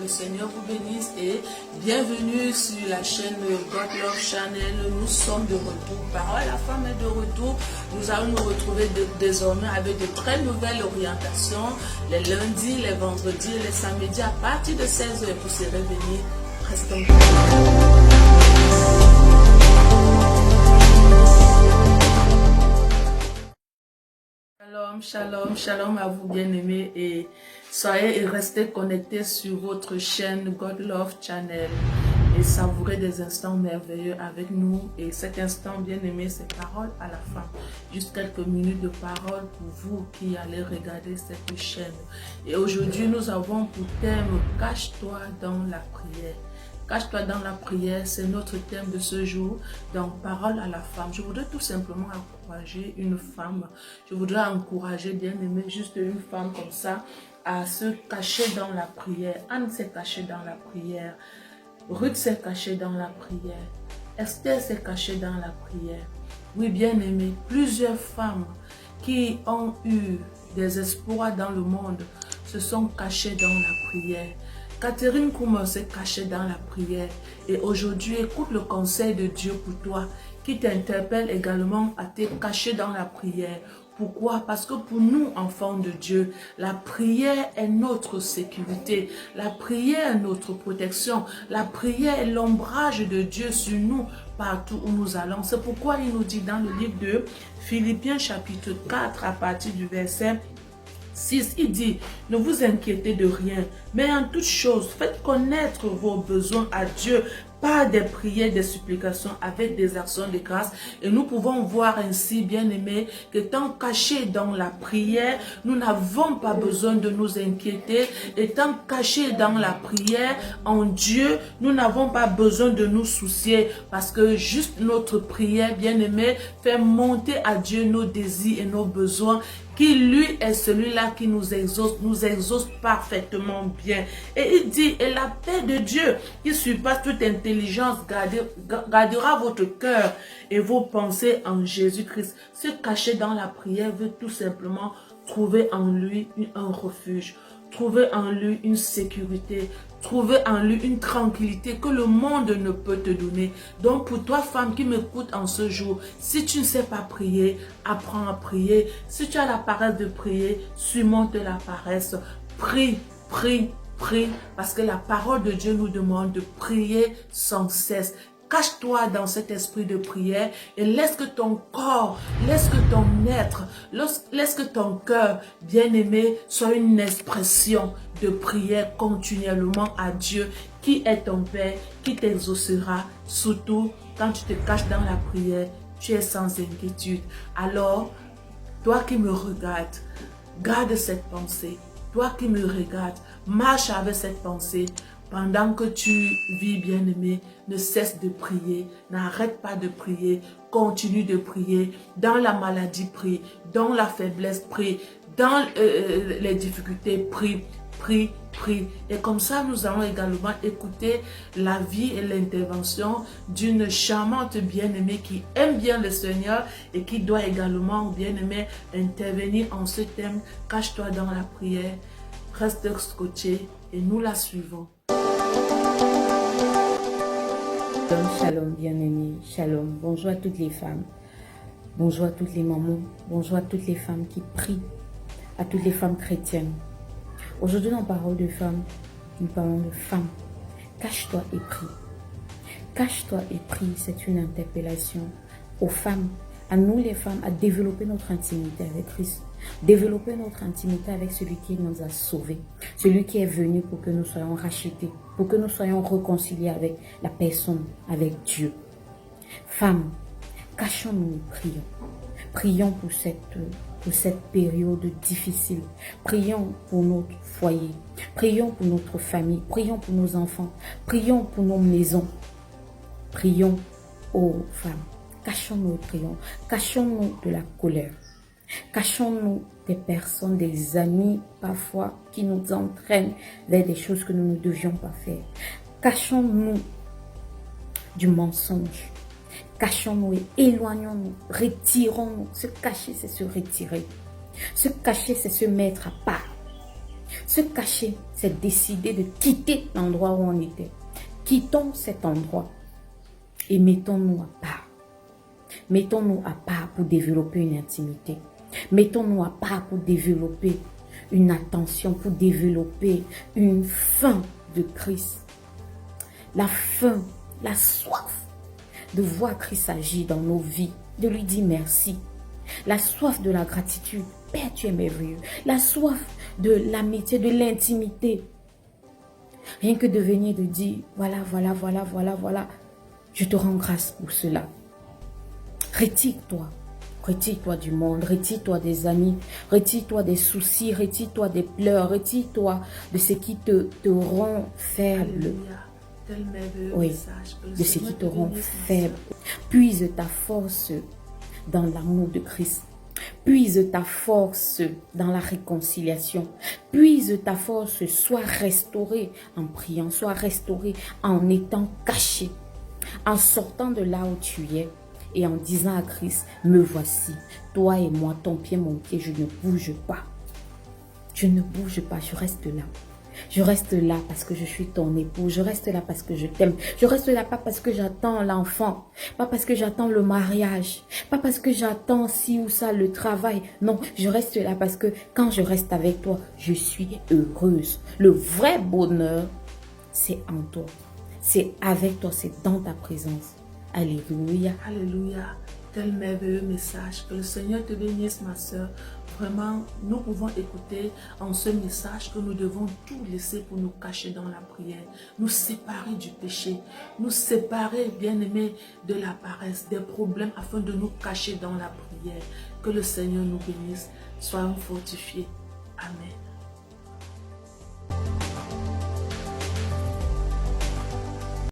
le Seigneur vous bénisse et bienvenue sur la chaîne God Love Channel. Nous sommes de retour. Parole, la femme est de retour. Nous allons nous retrouver désormais avec de très nouvelles orientations les lundis, les vendredis et les samedis à partir de 16h pour se réveiller. Restons. Shalom, shalom, shalom à vous bien-aimés et soyez et restez connectés sur votre chaîne God Love Channel et savourez des instants merveilleux avec nous. Et cet instant bien-aimé, c'est parole à la fin. Juste quelques minutes de parole pour vous qui allez regarder cette chaîne. Et aujourd'hui, nous avons pour thème « Cache-toi dans la prière ». Cache-toi dans la prière, c'est notre thème de ce jour, donc parole à la femme. Je voudrais tout simplement encourager une femme, je voudrais encourager bien aimé juste une femme comme ça à se cacher dans la prière. Anne s'est cachée dans la prière, Ruth s'est cachée dans la prière, Esther s'est cachée dans la prière. Oui bien aimé, plusieurs femmes qui ont eu des espoirs dans le monde se sont cachées dans la prière. Catherine Kuma s'est cachée dans la prière et aujourd'hui écoute le conseil de Dieu pour toi qui t'interpelle également à te cacher dans la prière. Pourquoi? Parce que pour nous, enfants de Dieu, la prière est notre sécurité, la prière est notre protection, la prière est l'ombrage de Dieu sur nous partout où nous allons. C'est pourquoi il nous dit dans le livre de Philippiens chapitre 4 à partir du verset 6, il dit, ne vous inquiétez de rien, mais en toute chose, faites connaître vos besoins à Dieu par des prières, des supplications, avec des actions de grâce. Et nous pouvons voir ainsi, bien aimés, qu'étant cachés dans la prière, nous n'avons pas besoin de nous inquiéter. Étant cachés dans la prière, en Dieu, nous n'avons pas besoin de nous soucier. Parce que juste notre prière, bien aimé, fait monter à Dieu nos désirs et nos besoins, qui lui est celui-là qui nous exauce parfaitement bien. Et il dit, et la paix de Dieu, qui surpasse toute intelligence, gardera votre cœur et vos pensées en Jésus-Christ. Se cacher dans la prière veut tout simplement trouver en lui un refuge, trouver en lui une sécurité, trouver en lui une tranquillité que le monde ne peut te donner. Donc pour toi, femme qui m'écoute en ce jour, si tu ne sais pas prier, apprends à prier. Si tu as la paresse de prier, surmonte la paresse. Prie, prie, prie, parce que la parole de Dieu nous demande de prier sans cesse. Cache-toi dans cet esprit de prière et laisse que ton corps, laisse que ton être, laisse que ton cœur, bien-aimé, soit une expression de prière continuellement à Dieu qui est ton Père, qui t'exaucera. Surtout quand tu te caches dans la prière, tu es sans inquiétude. Alors, toi qui me regardes, garde cette pensée. Toi qui me regardes, marche avec cette pensée. Pendant que tu vis, bien-aimé, ne cesse de prier, n'arrête pas de prier, continue de prier. Dans la maladie, prie. Dans la faiblesse, prie. Dans les difficultés, prie, prie, prie. Et comme ça, nous allons également écouter la vie et l'intervention d'une charmante bien-aimée qui aime bien le Seigneur et qui doit également, bien-aimé, intervenir en ce thème. Cache-toi dans la prière, reste scotché et nous la suivons. Shalom, shalom, bien-aimés, shalom. Bonjour à toutes les femmes, bonjour à toutes les mamans, bonjour à toutes les femmes qui prient, à toutes les femmes chrétiennes. Aujourd'hui, dans Parole de femmes, nous parlons de femmes. Cache-toi et prie. Cache-toi et prie, c'est une interpellation aux femmes, à nous les femmes, à développer notre intimité avec Christ. Développer notre intimité avec celui qui nous a sauvés, celui qui est venu pour que nous soyons rachetés, pour que nous soyons réconciliés avec la personne, avec Dieu. Femmes, cachons-nous et prions. Prions pour cette période difficile. Prions pour notre foyer. Prions pour notre famille. Prions pour nos enfants. Prions pour nos maisons. Prions aux femmes. Cachons-nous et prions. Cachons-nous de la colère. Cachons-nous des personnes, des amis parfois qui nous entraînent vers des choses que nous ne devions pas faire. Cachons-nous du mensonge. Cachons-nous et éloignons-nous, retirons-nous. Se cacher, c'est se retirer. Se cacher, c'est se mettre à part. Se cacher, c'est décider de quitter l'endroit où on était. Quittons cet endroit et mettons-nous à part. Mettons-nous à part pour développer une intimité. Mettons-nous à part pour développer une attention, pour développer une faim de Christ. La faim, la soif de voir Christ agir dans nos vies, de lui dire merci. La soif de la gratitude. Père, tu es merveilleux. La soif de l'amitié, de l'intimité. Rien que de venir de dire, voilà. Je te rends grâce pour cela. Retire-toi. Retire-toi du monde, retire-toi des amis, retire-toi des soucis, retire-toi des pleurs, retire-toi de ce qui te rend faible. Oui, de ce qui te rend faible. Puise ta force dans l'amour de Christ. Puise ta force dans la réconciliation. Puise ta force, sois restaurée en priant, sois restaurée en étant caché, en sortant de là où tu es. Et en disant à Christ, me voici, toi et moi, ton pied, mon pied, je ne bouge pas. Je ne bouge pas, je reste là. Je reste là parce que je suis ton époux. Je reste là parce que je t'aime. Je reste là pas parce que j'attends l'enfant. Pas parce que j'attends le mariage. Pas parce que j'attends ci ou ça, le travail. Non, je reste là parce que quand je reste avec toi, je suis heureuse. Le vrai bonheur, c'est en toi. C'est avec toi, c'est dans ta présence. Alléluia. Alléluia. Quel merveilleux message. Que le Seigneur te bénisse, ma soeur. Vraiment, nous pouvons écouter en ce message que nous devons tout laisser pour nous cacher dans la prière. Nous séparer du péché. Nous séparer, bien-aimés, de la paresse, des problèmes afin de nous cacher dans la prière. Que le Seigneur nous bénisse. Soyons fortifiés. Amen.